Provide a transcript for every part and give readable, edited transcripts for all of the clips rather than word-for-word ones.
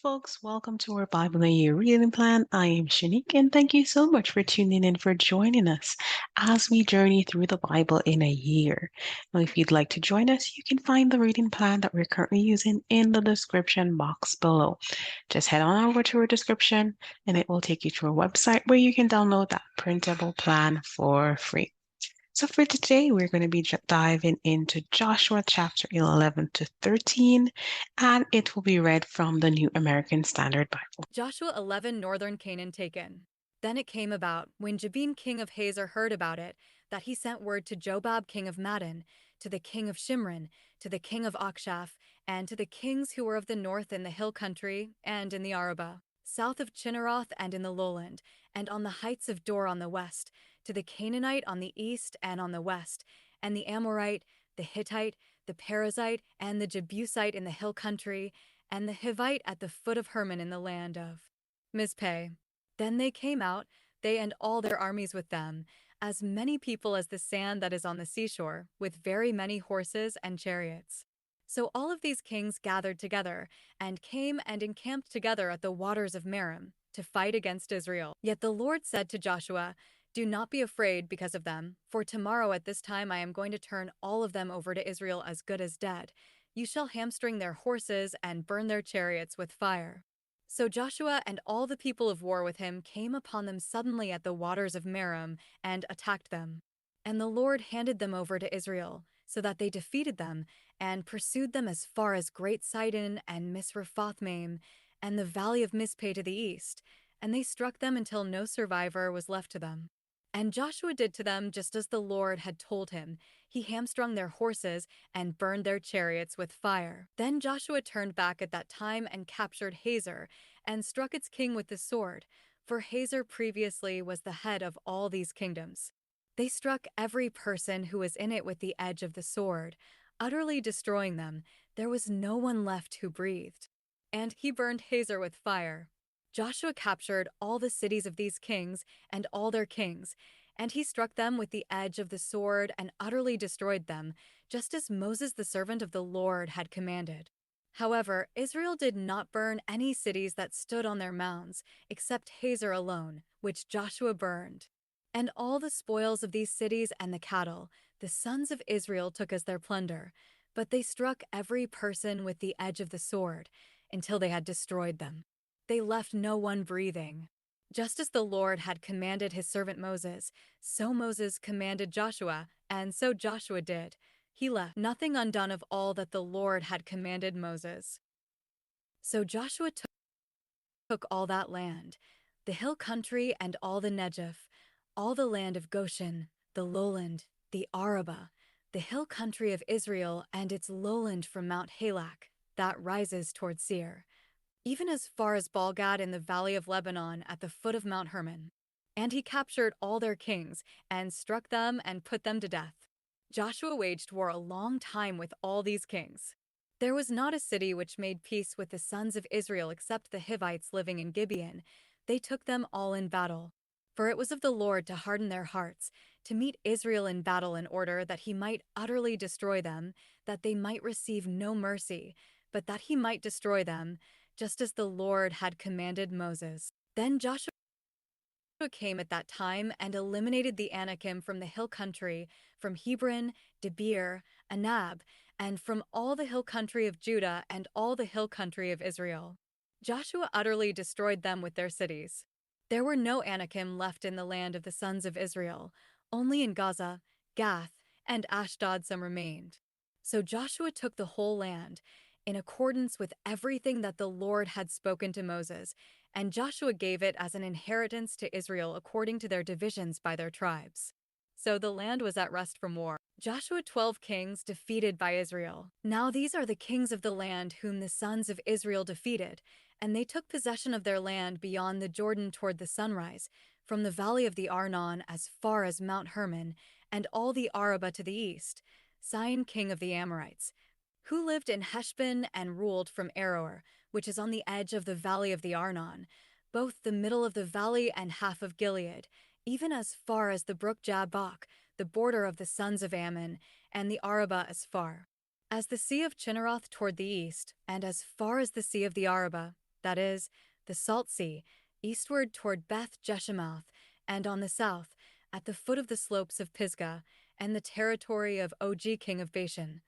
folks. Welcome to our Bible in a Year reading plan. I am Shanique, and thank you so much for tuning in for joining us as we journey through the Bible in a year. Now, if you'd like to join us, you can find the reading plan that we're currently using in the description box below. Just head on over to our description, and it will take you to our website where you can download that printable plan for free. So for today, we're going to be diving into Joshua chapter 11 to 13, and it will be read from the New American Standard Bible. Joshua 11 Northern Canaan taken. Then it came about, when Jabin king of Hazor heard about it, that he sent word to Jobab king of Madon, to the king of Shimron, to the king of Akshaph, and to the kings who were of the north in the hill country, and in the Arabah, south of Chinneroth and in the lowland, and on the heights of Dor on the west, to the Canaanite on the east and on the west, and the Amorite, the Hittite, the Perizzite, and the Jebusite in the hill country, and the Hivite at the foot of Hermon in the land of Mizpeh. Then they came out, they and all their armies with them, as many people as the sand that is on the seashore, with very many horses and chariots. So all of these kings gathered together, and came and encamped together at the waters of Merom, to fight against Israel. Yet the Lord said to Joshua, "Do not be afraid because of them, for tomorrow at this time I am going to turn all of them over to Israel as good as dead. You shall hamstring their horses and burn their chariots with fire." So Joshua and all the people of war with him came upon them suddenly at the waters of Merom and attacked them. And the Lord handed them over to Israel, so that they defeated them and pursued them as far as Great Sidon and Misrephothmaim and the valley of Mizpeh to the east, and they struck them until no survivor was left to them. And Joshua did to them just as the Lord had told him. He hamstrung their horses and burned their chariots with fire. Then Joshua turned back at that time and captured Hazor, and struck its king with the sword, for Hazor previously was the head of all these kingdoms. They struck every person who was in it with the edge of the sword, utterly destroying them. There was no one left who breathed. And he burned Hazor with fire. Joshua captured all the cities of these kings and all their kings, and he struck them with the edge of the sword and utterly destroyed them, just as Moses the servant of the Lord had commanded. However, Israel did not burn any cities that stood on their mounds, except Hazor alone, which Joshua burned. And all the spoils of these cities and the cattle, the sons of Israel took as their plunder, but they struck every person with the edge of the sword, until they had destroyed them. They left no one breathing. Just as the Lord had commanded his servant Moses, so Moses commanded Joshua, and so Joshua did. He left nothing undone of all that the Lord had commanded Moses. So Joshua took all that land, the hill country and all the Negev, all the land of Goshen, the lowland, the Arabah, the hill country of Israel and its lowland from Mount Halak, that rises toward Seir, even as far as Baalgad in the valley of Lebanon at the foot of Mount Hermon. And he captured all their kings, and struck them and put them to death. Joshua waged war a long time with all these kings. There was not a city which made peace with the sons of Israel except the Hivites living in Gibeon. They took them all in battle. For it was of the Lord to harden their hearts, to meet Israel in battle in order that he might utterly destroy them, that they might receive no mercy, but that he might destroy them, just as the Lord had commanded Moses. Then Joshua came at that time and eliminated the Anakim from the hill country, from Hebron, Debir, Anab, and from all the hill country of Judah and all the hill country of Israel. Joshua utterly destroyed them with their cities. There were no Anakim left in the land of the sons of Israel, only in Gaza, Gath, and Ashdod some remained. So Joshua took the whole land, in accordance with everything that the Lord had spoken to Moses, and Joshua gave it as an inheritance to Israel according to their divisions by their tribes. So the land was at rest from war. Joshua 12 kings defeated by Israel. Now these are the kings of the land whom the sons of Israel defeated, and they took possession of their land beyond the Jordan toward the sunrise, from the valley of the Arnon as far as Mount Hermon, and all the Arabah to the east, Sihon king of the Amorites, who lived in Heshbon and ruled from Aroer, which is on the edge of the valley of the Arnon, both the middle of the valley and half of Gilead, even as far as the brook Jabbok, the border of the sons of Ammon, and the Arabah as far as the sea of Chinneroth toward the east, and as far as the sea of the Arabah, that is, the Salt Sea, eastward toward Beth Jeshimoth, and on the south, at the foot of the slopes of Pisgah, and the territory of Og king of Bashan,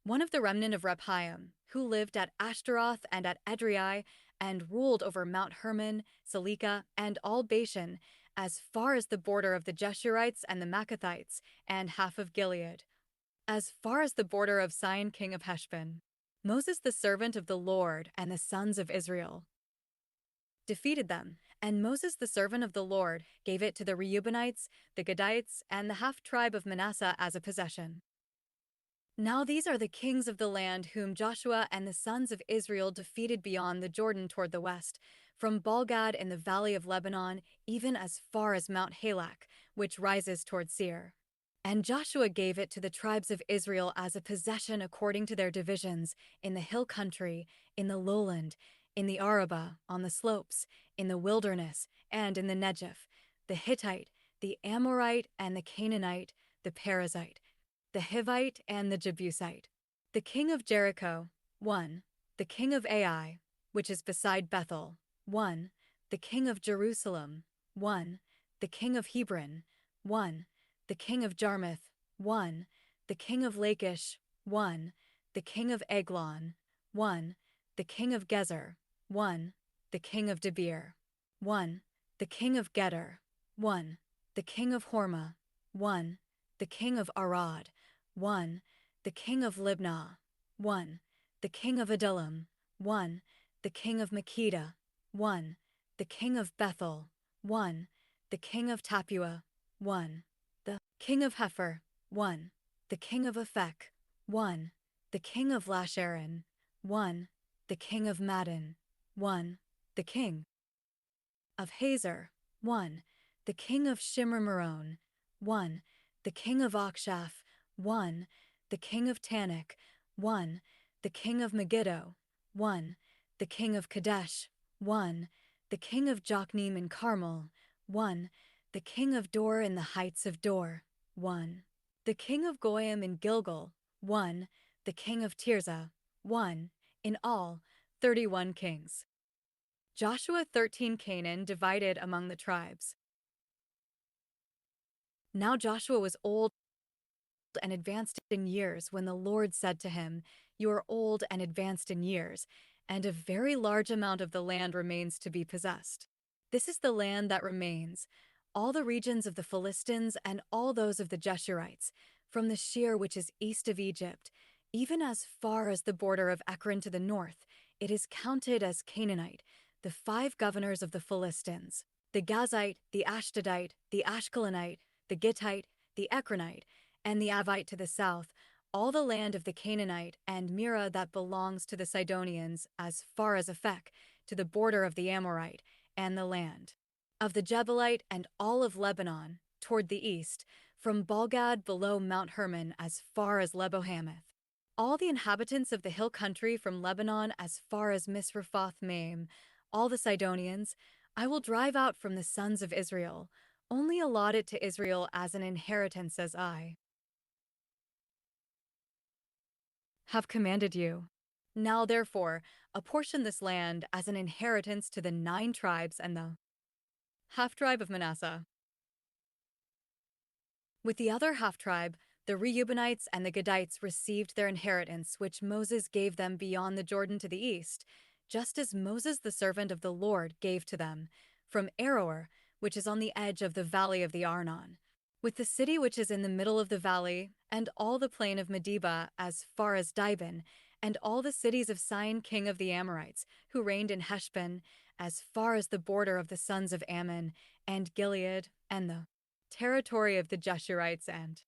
one of the remnant of Rephaim, who lived at Ashtaroth and at Edrei, and ruled over Mount Hermon, Salika, and all Bashan, as far as the border of the Jeshurites and the Maccathites, and half of Gilead, as far as the border of Sihon king of Heshbon. Moses the servant of the Lord and the sons of Israel defeated them, and Moses the servant of the Lord gave it to the Reubenites, the Gadites, and the half-tribe of Manasseh as a possession. Now these are the kings of the land whom Joshua and the sons of Israel defeated beyond the Jordan toward the west, from Balgad in the valley of Lebanon, even as far as Mount Halak, which rises toward Seir. And Joshua gave it to the tribes of Israel as a possession according to their divisions, in the hill country, in the lowland, in the Arabah, on the slopes, in the wilderness, and in the Negev, the Hittite, the Amorite, and the Canaanite, the Perizzite, the Hivite, and the Jebusite. The king of Jericho, 1. The king of Ai, which is beside Bethel, 1. The king of Jerusalem, 1. The king of Hebron, 1. The king of Jarmuth, 1. The king of Lachish, 1. The king of Eglon, 1. The king of Gezer, 1. The king of Debir, 1. The king of Geder, 1. The king of Hormah, 1. The king of Arad, 1. The king of Libnah, 1. The king of Adullam, 1. The king of Makkedah, 1. The king of Bethel, 1. The king of Tappuah, 1. The king of Hepher, 1. The king of Aphek, 1. The king of Lasharon, 1. The king of Madon, 1. The king of Hazor, 1. The king of Shimmermeron, 1. The king of Akshaph, 1. The king of Tanakh, 1. The king of Megiddo, 1. The king of Kadesh, 1. The king of Jokneam in Carmel, 1. The king of Dor in the heights of Dor, 1. The king of Goyim in Gilgal, 1. The king of Tirzah, 1. In all, 31 kings. Joshua 13 Canaan divided among the tribes. Now Joshua was old and advanced in years when the Lord said to him, "You are old and advanced in years, and a very large amount of the land remains to be possessed. This is the land that remains, all the regions of the Philistines and all those of the Jeshurites, from the Shir which is east of Egypt, even as far as the border of Ekron to the north. It is counted as Canaanite, the 5 governors of the Philistines, the Gazite, the Ashdodite, the Ashkelonite, the Gittite, the Ekronite, and the Avite to the south, all the land of the Canaanite, and Mira that belongs to the Sidonians, as far as Aphek, to the border of the Amorite, and the land of the Jebelite, and all of Lebanon, toward the east, from Balgad below Mount Hermon as far as Lebo-hamath. All the inhabitants of the hill country from Lebanon as far as Misrephoth-maim, all the Sidonians, I will drive out from the sons of Israel, only allot it to Israel as an inheritance as I have commanded you. Now therefore, apportion this land as an inheritance to the 9 tribes and the half-tribe of Manasseh. With the other half-tribe, the Reubenites and the Gadites received their inheritance, which Moses gave them beyond the Jordan to the east, just as Moses the servant of the Lord gave to them, from Aroer, which is on the edge of the valley of the Arnon, with the city which is in the middle of the valley, and all the plain of Medeba as far as Dibon, and all the cities of Sihon king of the Amorites, who reigned in Heshbon, as far as the border of the sons of Ammon, and Gilead, and the territory of the Jeshurites and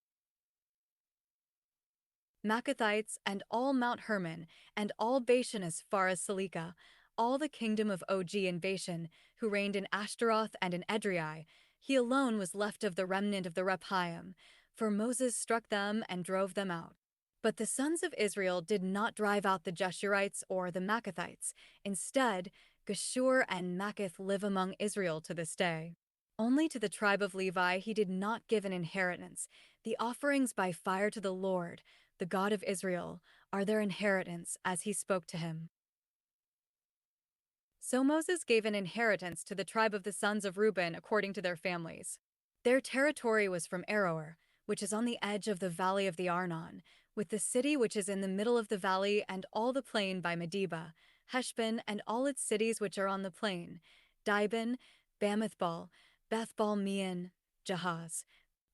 Maccathites, and all Mount Hermon, and all Bashan as far as Salika, all the kingdom of Og in Bashan, who reigned in Ashtaroth and in Edrei. He alone was left of the remnant of the Rephaim, for Moses struck them and drove them out. But the sons of Israel did not drive out the Jeshurites or the Maccathites. Instead, Geshur and Makkath live among Israel to this day. Only to the tribe of Levi he did not give an inheritance. The offerings by fire to the Lord, the God of Israel, are their inheritance, as he spoke to him. So Moses gave an inheritance to the tribe of the sons of Reuben according to their families. Their territory was from Aroer, which is on the edge of the valley of the Arnon, with the city which is in the middle of the valley and all the plain by Medeba, Heshbon and all its cities which are on the plain, Dibon, Bamithbal, Bethbal-meon, Jahaz,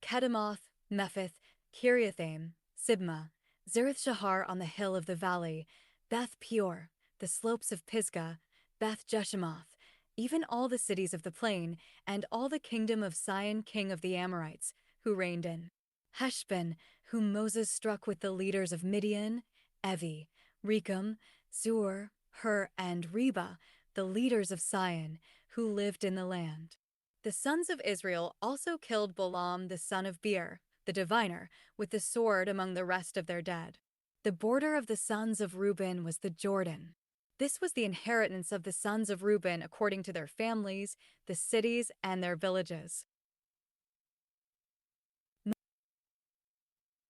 Kedemoth, Mephith, Kiriathaim, Sibmah, Zereth-shahar on the hill of the valley, Beth-peor, the slopes of Pisgah, Beth-jeshemoth, even all the cities of the plain, and all the kingdom of Sihon king of the Amorites, who reigned in Heshbon, whom Moses struck with the leaders of Midian, Evi, Rechem, Zur, Hur, and Reba, the leaders of Sihon, who lived in the land. The sons of Israel also killed Balaam the son of Beor, the diviner, with the sword among the rest of their dead. The border of the sons of Reuben was the Jordan. This was the inheritance of the sons of Reuben according to their families, the cities, and their villages.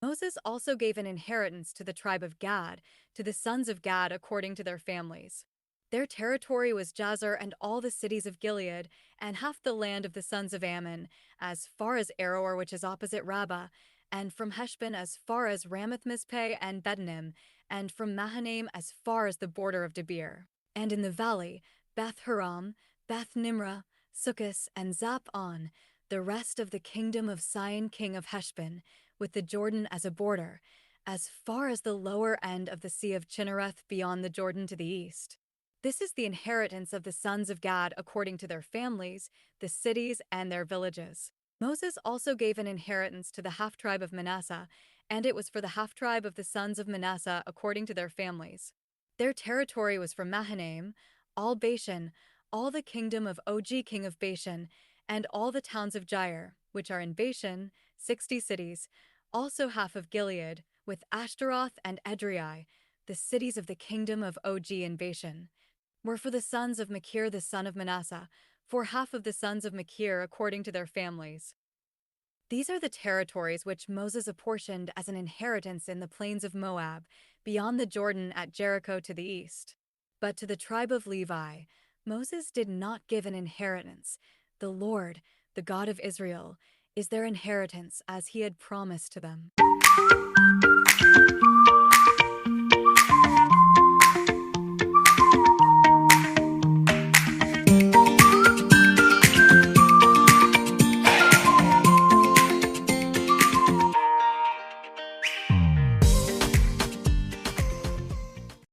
Moses also gave an inheritance to the tribe of Gad, to the sons of Gad according to their families. Their territory was Jazer and all the cities of Gilead, and half the land of the sons of Ammon, as far as Aroer, which is opposite Rabbah, and from Heshbon as far as Ramath-mizpeh and Betanim, and from Mahanaim as far as the border of Debir. And in the valley, Beth-Huram, Beth-Nimrah, Succos, and Zap-on, the rest of the kingdom of Sihon king of Heshbon, with the Jordan as a border, as far as the lower end of the Sea of Chinnereth beyond the Jordan to the east. This is the inheritance of the sons of Gad according to their families, the cities, and their villages. Moses also gave an inheritance to the half-tribe of Manasseh, and it was for the half-tribe of the sons of Manasseh according to their families. Their territory was from Mahanaim, all Bashan, all the kingdom of Og king of Bashan, and all the towns of Jair, which are in Bashan, 60 cities, also half of Gilead, with Ashtaroth and Edrei, the cities of the kingdom of Og in Bashan, were for the sons of Machir the son of Manasseh, for half of the sons of Machir according to their families. These are the territories which Moses apportioned as an inheritance in the plains of Moab, beyond the Jordan at Jericho to the east. But to the tribe of Levi, Moses did not give an inheritance. The Lord, the God of Israel, is their inheritance as he had promised to them.